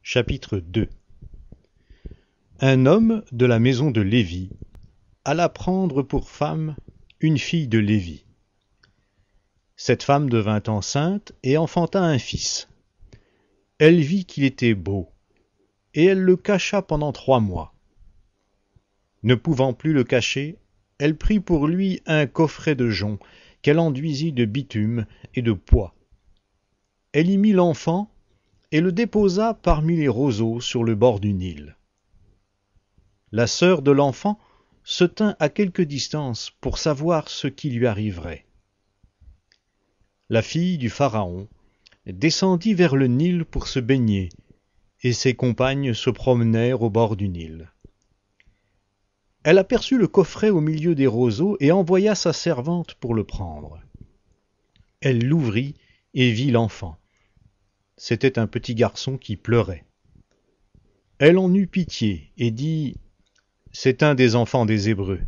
Chapitre 2. Un homme de la maison de Lévi alla prendre pour femme une fille de Lévi. Cette femme devint enceinte et enfanta un fils. Elle vit qu'il était beau, et elle le cacha pendant 3 mois. Ne pouvant plus le cacher, elle prit pour lui un coffret de jonc qu'elle enduisit de bitume et de poix. Elle y mit l'enfant et le déposa parmi les roseaux sur le bord du Nil. La sœur de l'enfant se tint à quelque distance pour savoir ce qui lui arriverait. La fille du Pharaon descendit vers le Nil pour se baigner, et ses compagnes se promenèrent au bord du Nil. Elle aperçut le coffret au milieu des roseaux et envoya sa servante pour le prendre. Elle l'ouvrit et vit l'enfant. C'était un petit garçon qui pleurait. Elle en eut pitié et dit : « C'est un des enfants des Hébreux. »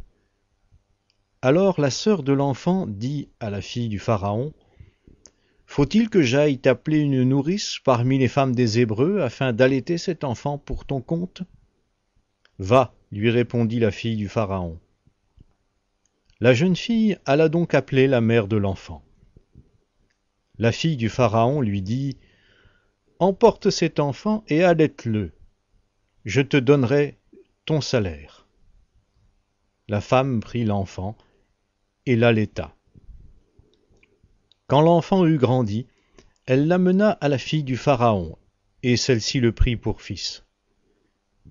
Alors la sœur de l'enfant dit à la fille du Pharaon : « Faut-il que j'aille t'appeler une nourrice parmi les femmes des Hébreux afin d'allaiter cet enfant pour ton compte ? » « Va, lui répondit la fille du Pharaon. La jeune fille alla donc appeler la mère de l'enfant. La fille du Pharaon lui dit : « Emporte cet enfant et allaite-le. Je te donnerai ton salaire. » La femme prit l'enfant et l'allaita. Quand l'enfant eut grandi, elle l'amena à la fille du Pharaon, et celle-ci le prit pour fils.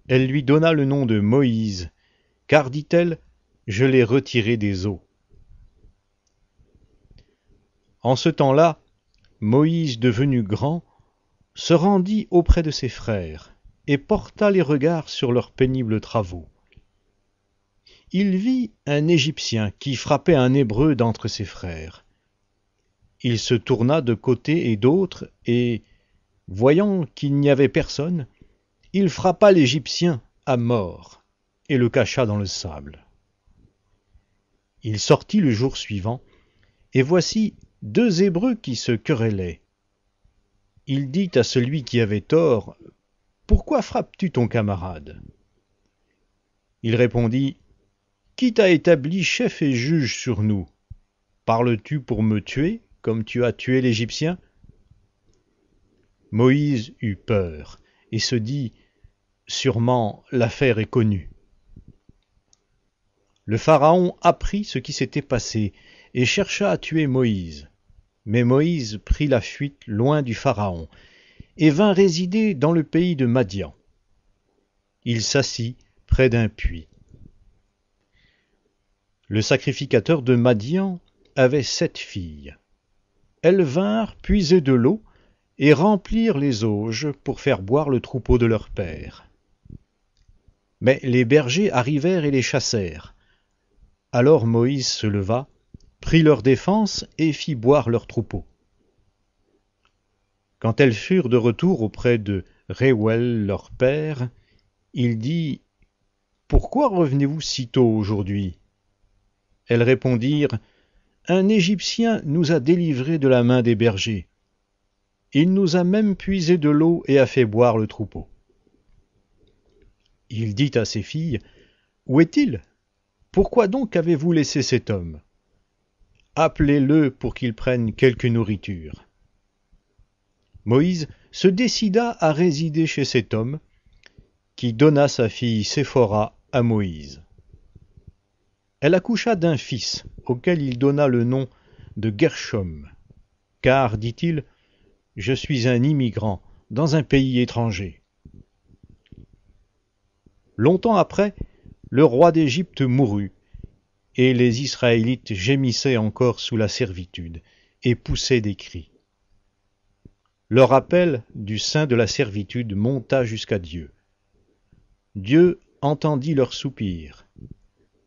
Elle lui donna le nom de Moïse, car, dit-elle, je l'ai retiré des eaux. En ce temps-là, Moïse, devenu grand, se rendit auprès de ses frères et porta les regards sur leurs pénibles travaux. Il vit un Égyptien qui frappait un Hébreu d'entre ses frères. Il se tourna de côté et d'autre et, voyant qu'il n'y avait personne, il frappa l'Égyptien à mort et le cacha dans le sable. Il sortit le jour suivant, et voici 2 Hébreux qui se querellaient. Il dit à celui qui avait tort : « Pourquoi frappes-tu ton camarade ?» Il répondit : « Qui t'a établi chef et juge sur nous ? Parles-tu pour me tuer, comme tu as tué l'Égyptien ?» Moïse eut peur et se dit : « Sûrement l'affaire est connue. » Le Pharaon apprit ce qui s'était passé et chercha à tuer Moïse. Mais Moïse prit la fuite loin du Pharaon et vint résider dans le pays de Madian. Il s'assit près d'un puits. Le sacrificateur de Madian avait 7 filles. Elles vinrent puiser de l'eau et remplir les auges pour faire boire le troupeau de leur père. Mais les bergers arrivèrent et les chassèrent. Alors Moïse se leva, prit leur défense et fit boire leur troupeau. Quand elles furent de retour auprès de Réuel leur père, il dit : « Pourquoi revenez-vous si tôt aujourd'hui ? » Elles répondirent : « Un Égyptien nous a délivrés de la main des bergers. Il nous a même puisé de l'eau et a fait boire le troupeau. » Il dit à ses filles : « Où est-il ? Pourquoi donc avez-vous laissé cet homme ? Appelez-le pour qu'il prenne quelque nourriture. » Moïse se décida à résider chez cet homme, qui donna sa fille Séphora à Moïse. Elle accoucha d'un fils, auquel il donna le nom de Gershom, car, dit-il, « Je suis un immigrant dans un pays étranger. » Longtemps après, le roi d'Égypte mourut, et les Israélites gémissaient encore sous la servitude, et poussaient des cris. Leur appel du sein de la servitude monta jusqu'à Dieu. Dieu entendit leurs soupirs.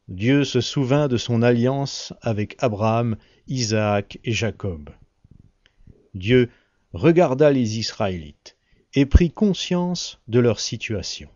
Dieu se souvint de son alliance avec Abraham, Isaac et Jacob. Dieu regarda les Israélites et prit conscience de leur situation.